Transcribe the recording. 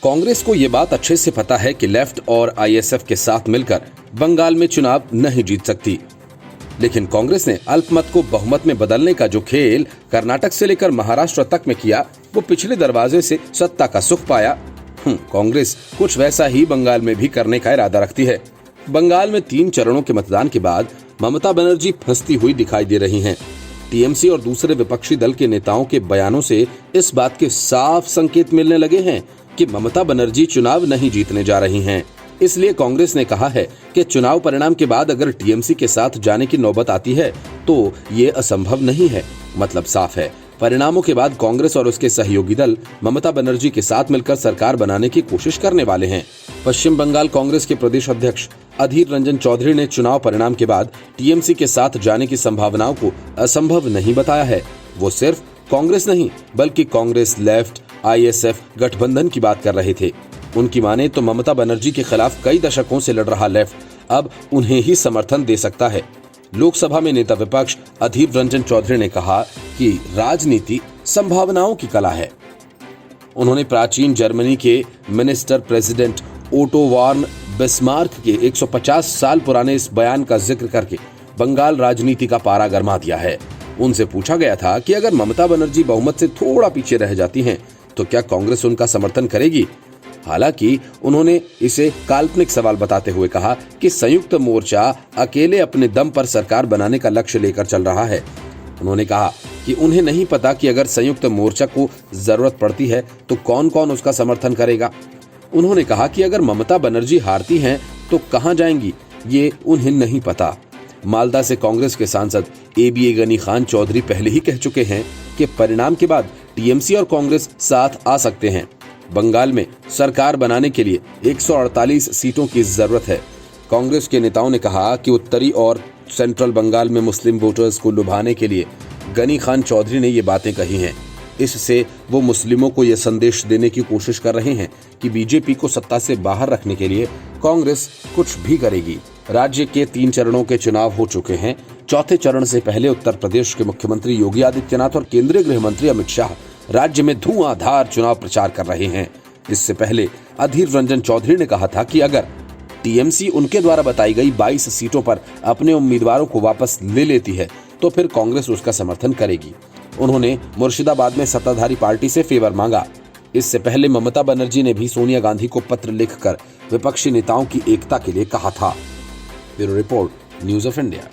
कांग्रेस को ये बात अच्छे से पता है कि लेफ्ट और आईएसएफ के साथ मिलकर बंगाल में चुनाव नहीं जीत सकती, लेकिन कांग्रेस ने अल्पमत को बहुमत में बदलने का जो खेल कर्नाटक से लेकर महाराष्ट्र तक में किया, वो पिछले दरवाजे से सत्ता का सुख पाया। कांग्रेस कुछ वैसा ही बंगाल में भी करने का इरादा रखती है। बंगाल में 3 चरणों के मतदान के बाद ममता बनर्जी फंसती हुई दिखाई दे रही हैं। टीएमसी और दूसरे विपक्षी दल के नेताओं के बयानों से इस बात के साफ संकेत मिलने लगे हैं कि ममता बनर्जी चुनाव नहीं जीतने जा रही हैं। इसलिए कांग्रेस ने कहा है कि चुनाव परिणाम के बाद अगर टीएमसी के साथ जाने की नौबत आती है तो ये असंभव नहीं है। मतलब साफ है, परिणामों के बाद कांग्रेस और उसके सहयोगी दल ममता बनर्जी के साथ मिलकर सरकार बनाने की कोशिश करने वाले हैं। पश्चिम बंगाल कांग्रेस के प्रदेश अध्यक्ष अधीर रंजन चौधरी ने चुनाव परिणाम के बाद टीएमसी के साथ जाने की संभावनाओं को असंभव नहीं बताया है। वो सिर्फ कांग्रेस नहीं बल्कि कांग्रेस, लेफ्ट, आईएसएफ गठबंधन की बात कर रहे थे। उनकी माने तो ममता बनर्जी के खिलाफ कई दशकों से लड़ रहा लेफ्ट अब उन्हें ही समर्थन दे सकता है। लोकसभा में नेता विपक्ष अधीर रंजन चौधरी ने कहा कि राजनीति संभावनाओं की कला है। उन्होंने प्राचीन जर्मनी के minister president Otto von Bismarck के 150 साल पुराने इस बयान का जिक्र करके बंगाल राजनीति का पारा गरमा दिया है। उनसे पूछा गया था कि अगर ममता बनर्जी बहुमत से थोड़ा पीछे रह जाती हैं तो क्या कांग्रेस उनका समर्थन करेगी। हालांकि उन्होंने इसे काल्पनिक सवाल बताते हुए कहा कि संयुक्त मोर्चा अकेले अपने दम पर सरकार बनाने का लक्ष्य लेकर चल रहा है। उन्होंने कहा कि उन्हें नहीं पता कि अगर संयुक्त मोर्चा को जरूरत पड़ती है तो कौन कौन उसका समर्थन करेगा। उन्होंने कहा कि अगर ममता बनर्जी हारती हैं तो कहां जाएंगी, ये उन्हें नहीं पता। मालदा से कांग्रेस के सांसद एबीए गनी खान चौधरी पहले ही कह चुके हैं कि परिणाम के बाद टीएमसी और कांग्रेस साथ आ सकते हैं। बंगाल में सरकार बनाने के लिए 148 सीटों की जरूरत है। कांग्रेस के नेताओं ने कहा कि उत्तरी और सेंट्रल बंगाल में मुस्लिम वोटर्स को लुभाने के लिए गनी खान चौधरी ने ये बातें कही हैं। इससे वो मुस्लिमों को यह संदेश देने की कोशिश कर रहे हैं कि बीजेपी को सत्ता से बाहर रखने के लिए कांग्रेस कुछ भी करेगी। राज्य के 3 चरणों के चुनाव हो चुके हैं। चौथे चरण से पहले उत्तर प्रदेश के मुख्यमंत्री योगी आदित्यनाथ और केंद्रीय गृह मंत्री अमित शाह राज्य में धुआंधार चुनाव प्रचार कर रहे हैं। इससे पहले अधीर रंजन चौधरी ने कहा था कि अगर टीएमसी उनके द्वारा बताई गई 22 सीटों पर अपने उम्मीदवारों को वापस ले लेती है तो फिर कांग्रेस उसका समर्थन करेगी। उन्होंने मुर्शिदाबाद में सत्ताधारी पार्टी से फेवर मांगा। इससे पहले ममता बनर्जी ने भी सोनिया गांधी को पत्र लिखकर विपक्षी नेताओं की एकता के लिए कहा था। Bureau report, news of India.